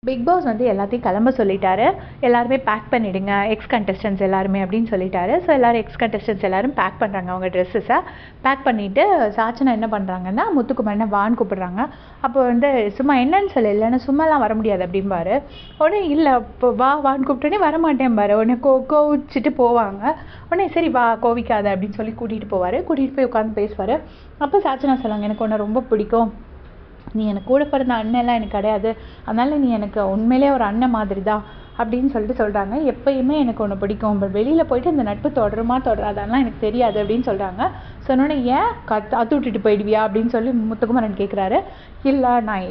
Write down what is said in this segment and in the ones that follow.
Big pass வந்து எல்லாத்தையும் கிளம்ப சொல்லிட்டாரு. எல்லாருமே பேக் பண்ணிடுங்க எக்ஸ் கண்டஸ்டன்ட்ஸ் எல்லாருமே அப்படின்னு சொல்லிட்டாரு. ஸோ எல்லாரும் எக்ஸ் கண்டஸ்டன்ட்ஸ் எல்லாரும் பேக் பண்ணுறாங்க அவங்க ட்ரெஸ்ஸஸை. பேக் பண்ணிவிட்டு சாச்சனா என்ன பண்ணுறாங்கன்னா முத்துக்குமரனை வான்னு கூப்பிடுறாங்க. அப்போ வந்து சும்மா என்னன்னு சொல்லி இல்லைன்னா சும்மாலாம் வர முடியாது அப்படிம்பாரு. உடனே இல்லை இப்போ வான்னு கூப்பிட்டோன்னே வரமாட்டேன் பாரு. உடனே கோவிச்சிட்டு போவாங்க. உடனே சரி வா கோவிக்காத அப்படின்னு சொல்லி கூட்டிகிட்டு போவார். கூட்டிகிட்டு போய் உட்காந்து பேசுவார். அப்போ சாச்சனா சொல்லுவாங்க எனக்கு உன்னை ரொம்ப பிடிக்கும், நீ எனக்கு கூட பிறந்த அண்ணன்லாம் எனக்கு கிடையாது, அதனால் நீ எனக்கு உண்மையிலே ஒரு அண்ணன் மாதிரி தான் அப்படின்னு சொல்கிறாங்க. எப்பயுமே எனக்கு ஒன்று பிடிக்கும், பட் வெளியில் போயிட்டு இந்த நட்பு தொடருமா தொடராதான்லாம் எனக்கு தெரியாது அப்படின்னு சொல்கிறாங்க. சொன்னோன்னே ஏன் அத்து விட்டுட்டு போயிடுவியா அப்படின்னு சொல்லி முத்துக்குமரன் கேட்குறாரு. இல்லை நான்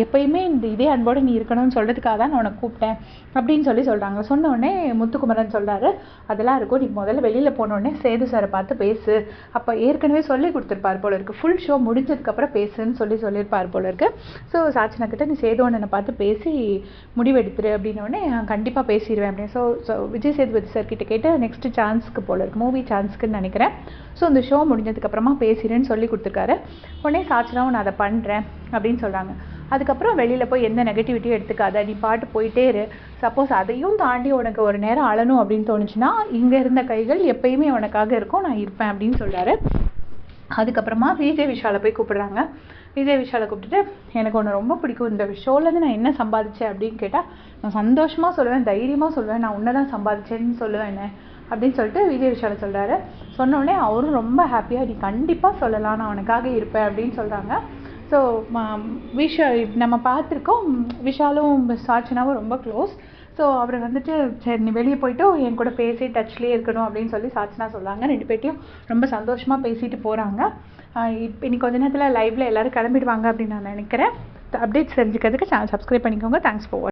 எப்பயுமே இதே அன்போடு நீ இருக்கணும்னு சொல்கிறதுக்காக தான் நான் உனக்கு கூப்பிட்டேன் அப்படின்னு சொல்கிறாங்க. சொன்னோடனே முத்துக்குமரன் சொல்கிறாரு அதெல்லாம் இருக்கும், நீ முதல்ல வெளியில் போனோடனே சேது சாரை பார்த்து பேசு. அப்போ ஏற்கனவே சொல்லி கொடுத்துருப்பார் போல இருக்குது, ஃபுல் ஷோ முடிஞ்சதுக்கப்புறம் பேசுன்னு சொல்லியிருப்பார் போல இருக்குது. ஸோ சாச்சனா கிட்ட நீ சேதுவண்ணனை பார்த்து பேசி முடிவெடுத்துரு அப்படின்னோடனே கண்டிப்பாக பேசிடுவேன் அப்படின்னு. ஸோ விஜய் சேதுபதி சார் கிட்ட கேட்டு நெக்ஸ்ட் சான்ஸ்க்கு போல இருக்குது, மூவி சான்ஸ்க்குன்னு நினைக்கிறேன். ஸோ இந்த ஷோ முடிஞ்சதுக்கப்புறமா பேசிடுன்னு சொல்லி கொடுத்துருக்காரு. உடனே சாச்சனாவும் நான் அதை பண்ணுறேன் அப்படின்னு சொல்கிறாங்க. அதுக்கப்புறம் வெளியில் போய் எந்த நெகட்டிவிட்டியும் எடுத்துக்காத, நீ பாட்டு போயிட்டே இரு. சப்போஸ் அதையும் தாண்டி உனக்கு ஒரு நேரம் அழணும் அப்படின்னு தோணுச்சுன்னா இங்கே இருந்த கைகள் எப்பயுமே உனக்காக இருக்கும், நான் இருப்பேன் அப்படின்னு சொல்கிறாரு. அதுக்கப்புறமா விஜய் விஷாலை போய் கூப்பிடுறாங்க. விஜய் விஷாலை கூப்பிட்டுட்டு எனக்கு ஒன்று ரொம்ப பிடிக்கும், இந்த ஷோலேருந்து நான் என்ன சம்பாதிச்சேன் அப்படின்னு கேட்டால் நான் சந்தோஷமாக சொல்லுவேன், தைரியமாக சொல்லுவேன், நான் உன்னை தான் சம்பாதிச்சேன்னு சொல்லுவேன் என்ன அப்படின்னு சொல்லிட்டு விஜய் விஷாலை சொல்கிறாரு. சொன்னோடனே அவரும் ரொம்ப ஹாப்பியாக நீ கண்டிப்பாக சொல்லலாம், நான் உனக்காக இருப்பேன் அப்படின்னு சொல்கிறாங்க. ஸோ விஷால் நம்ம பார்த்துருக்கோம், விஷாலும் சாச்சனாவும் ரொம்ப க்ளோஸ். ஸோ அவர் வந்துட்டு சரி நீ வெளியே போய்ட்டு என் கூட பேசி டச்லேயே இருக்கணும் அப்படின்னு சொல்லி சாச்சனா சொல்கிறாங்க. ரெண்டு பேர்ட்டையும் ரொம்ப சந்தோஷமாக பேசிட்டு போகிறாங்க. இப்போ இன்னைக்கு கொஞ்ச நேரத்தில் லைவில் எல்லோரும் கிளம்பிடுவாங்க அப்படின்னு நான் நினைக்கிறேன். அப்டேட்ஸ் தெரிஞ்சுக்கிறதுக்கு சேனல் சப்ஸ்கிரைப் பண்ணிக்கோங்க. தேங்க்ஸ் ஃபார் வாட்சிங்.